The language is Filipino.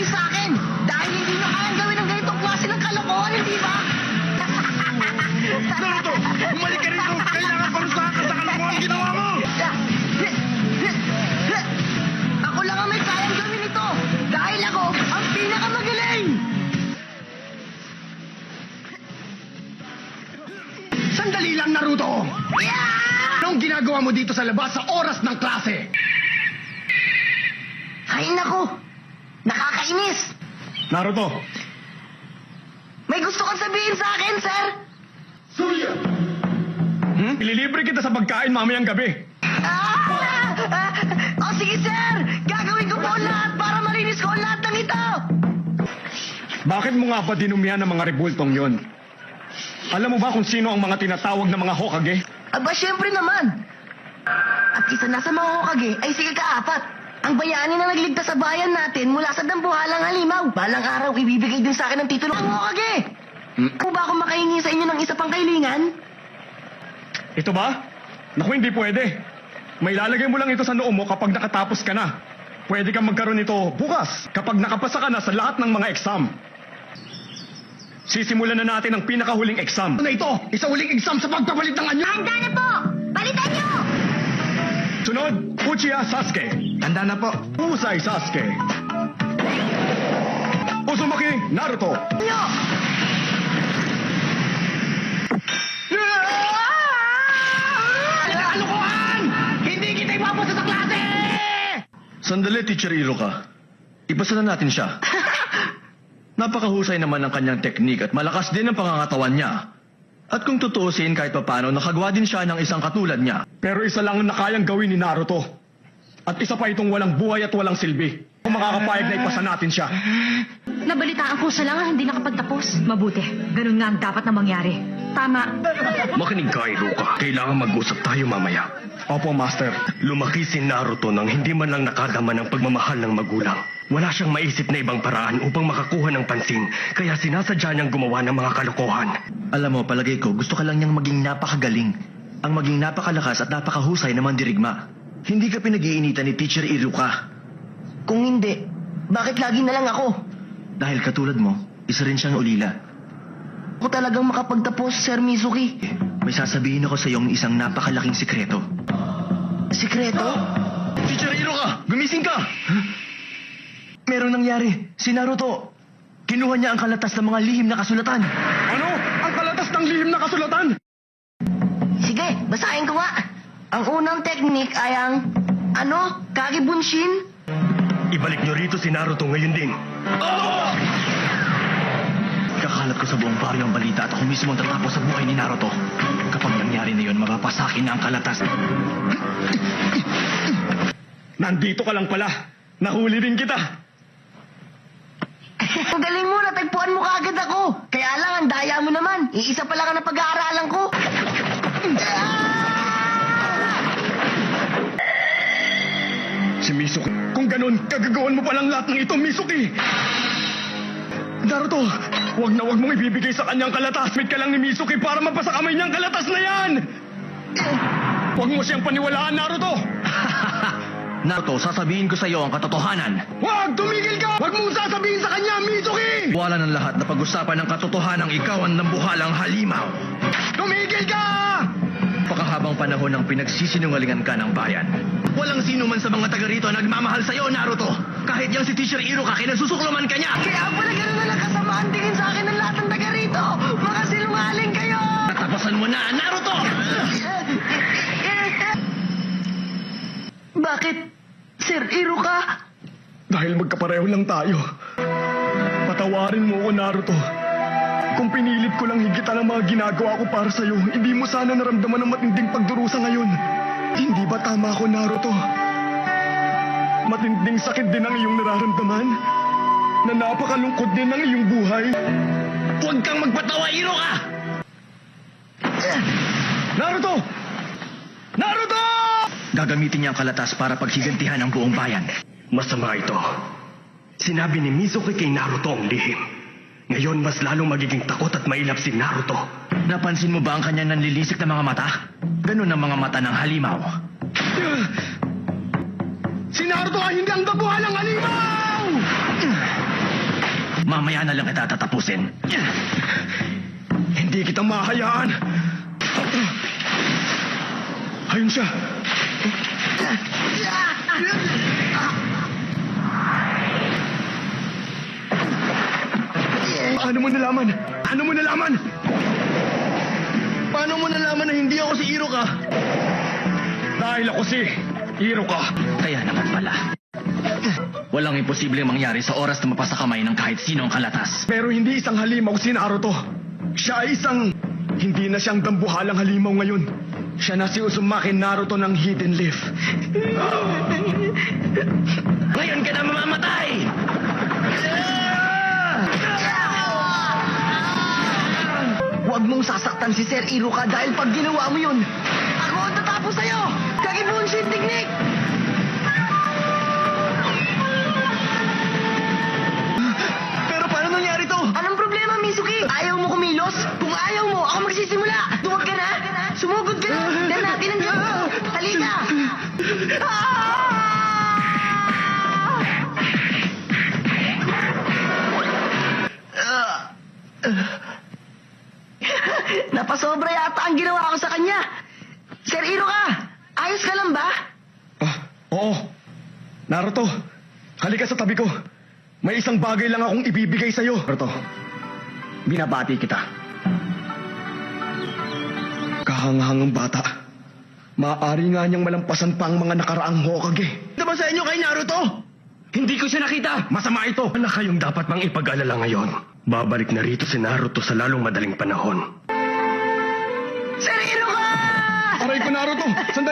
kayo sa akin dahil hindi nyo kayang gawin ang ganitong klase ng kalokohan, hindi ba? Naruto! Bumalik ka rito! Kailangan parusahan ka sa kalokohan ginawa mo! Ako lang ang may kayang gawin ito dahil ako ang pinakamagaling! Sandali lang, Naruto! Anong ginagawa mo dito sa labas sa oras ng klase? Ay nako, nakakainis! Naruto! May gusto kang sabihin sa akin, sir? Surya! Ililibre kita sa pagkain mamayang gabi. O sige, sir! Gagawin ko po ang lahat para marinis ko ang lahat ng ito! Bakit mo nga ba dinumihan ng mga rebultong yon? Alam mo ba kung sino ang mga tinatawag na mga Hokage? Aba, syempre naman! At isa na sa mga Hokage ay sige ka-apat. Ang bayani na nagligtas sa bayan natin mula sa dambuhalang halimaw. Balang araw, ibibigay din sa akin ng titulo ng Hokage. Kung ba ako makahingi sa inyo ng isa pang kailingan? Ito ba? Naku, hindi pwede. May lalagay mo lang ito sa noo mo kapag nakatapos ka na. Pwede kang magkaroon nito bukas kapag nakapasa ka na sa lahat ng mga exam. Sisimulan na natin ang pinakahuling exam. Ano na ito? Isa huling exam sa pagpapalit ng anyo? Handa na po! Palitan nyo! Sunod, Uchiha Sasuke. Tanda na po. Usai Sasuke. Uzumaki Naruto. Nyo! Kalokohan! Hindi kita ipapasa sa klase! Sandali, Teacher Iruka. Ipasa na natin siya. Napakahusay naman ang kanyang teknik at malakas din ang pangangatawan niya. At kung tutuusin kahit papano, nakagawa din siya ng isang katulad niya. Pero isa lang ang nakayang gawin ni Naruto. At isa pa itong walang buhay at walang silbi. Kung makakapayag na ipasa natin siya. Nabalitaan ko siya lang ang hindi nakapagtapos. Mabuti. Ganun nga ang dapat na mangyari. Tama. Makinig ka, Iruka. Kailangan mag-usap tayo mamaya. Opo, Master. Lumaki si Naruto nang hindi man lang nakadama ng pagmamahal ng magulang. Wala siyang maisip na ibang paraan upang makakuha ng pansin, kaya sinasadya niyang gumawa ng mga kalokohan. Alam mo, palagay ko, gusto ka lang niyang maging napakagaling. Ang maging napakalakas at napakahusay na mandirigma. Hindi ka pinag-iinitan ni Teacher Iruka. Kung hindi, bakit lagi na lang ako? Dahil katulad mo, isa rin siyang ulila. Ako talagang makapagtapos, Sir Mizuki. May sasabihin ako sa iyong isang napakalaking sikreto. Sikreto? Teacher Iruka, gumising ka! Merong nangyari. Si Naruto, kinuha niya ang kalatas ng mga lihim na kasulatan. Ano? Ang kalatas ng lihim na kasulatan? Sige, basahin ko nga. Ang unang teknik ay ang, Kage Bunshin? Ibalik niyo rito si Naruto ngayon din. Kakalat ko sa buong baryo ang balita at ako mismo ang tatapos sa buhay ni Naruto. Kapag nangyari na yun, mapapasakin na ang kalatas. Nandito ka lang pala. Nahuli rin kita. Ang galing mo, natagpuan mo kaagad ako. Kaya lang, ang daya mo naman. Iisa pa lang ang napag-aaralan ko. Si Mizuki. Kung ganun, kagagawan mo palang lahat ng ito, Mizuki. Naruto, wag na wag mong ibibigay sa kanyang kalatas. Wait ka lang ni Mizuki para mapasa kamay niyang kalatas na yan. Huwag mo siyang paniwalaan, Naruto. Naruto, sasabihin ko sa iyo ang katotohanan. Wag! Tumigil ka! Wag mong sasabihin sa kanya, Mizuki! Wala ng lahat na pag-usapan ng katotohanan ikaw ang nambuhalang halimaw. Tumigil ka! Pakahabang panahon ng pinagsisinungalingan ka ng bayan. Walang sino man sa mga taga rito ang nagmamahal sa iyo, Naruto. Kahit yang si Teacher Iruka, kinasusuklaman ka niya. Kaya pala gano'n na lang kasamaan tingin sa akin ng lahat ng taga rito. Mga sinungaling kayo! Natapasan mo na, Naruto! Bakit, Sir Iruka? Dahil magkapareho lang tayo. Patawarin mo ako, Naruto. Kung pinilit ko lang higitan ang mga ginagawa ko para sa'yo, hindi mo sana naramdaman ang matinding pagdurusa ngayon. Hindi ba tama ako, Naruto? Matinding sakit din ang iyong nararamdaman? Na napakalungkot din ang iyong buhay? Huwag kang magpatawa, Iruka! Naruto! Naruto! Gagamitin niya ang kalatas para paghigantihan ang buong bayan. Masama ito. Sinabi ni Mizuki kay Naruto ang lihim. Ngayon, mas lalong magiging takot at mailap si Naruto. Napansin mo ba ang kanyang nanlilisik na mga mata? Ganun ang mga mata ng halimaw. Si Naruto ay hindi ang dabuhan ng halimaw! Mamaya na lang kita tatapusin. Hindi kita mahayaan. Ayun siya. Paano mo nalaman? Paano mo nalaman? Paano mo nalaman na hindi ako si Iroka? Dahil ako si Iroka. Kaya naman pala. Walang imposibleng mangyari sa oras na mapasa kamay ng kahit sino ang kalatas. Pero hindi isang halimaw si Naruto. Siya ay isang... Hindi na siyang dambuhalang halimaw ngayon. Siya na si Uzumaki Naruto ng Hidden Leaf. Ngayon ka na mamamatay! Huwag mong sasaktan si Sir Iruka dahil pag ginawa mo yun, ako ang tatapos sa'yo! Kagibunshin Technique! Pero paano nangyari to? Anong problema, Mizuki? Ayaw mo kumilos? Kung ayaw mo, ako magsisimula! Duwag ka na! Sumugod ka na! Dahil natin ang gawin! Halika! Napasobra yata ang ginawa ko sa kanya! Sir Iruka, ayos ka lang ba? Oo. Naruto, halika sa tabi ko. May isang bagay lang akong ibibigay sa'yo. Naruto, binabati kita. Kahangahangang bata. Maaari nga niyang malampasan pa ang mga nakaraang Hokage. Diba sa inyo kay Naruto? Hindi ko siya nakita! Masama ito! Wala kayong dapat mang ipag-alala ngayon. Babalik na rito si Naruto sa lalong madaling panahon. Sir Iruka! Aray ko, Naruto! Sandali!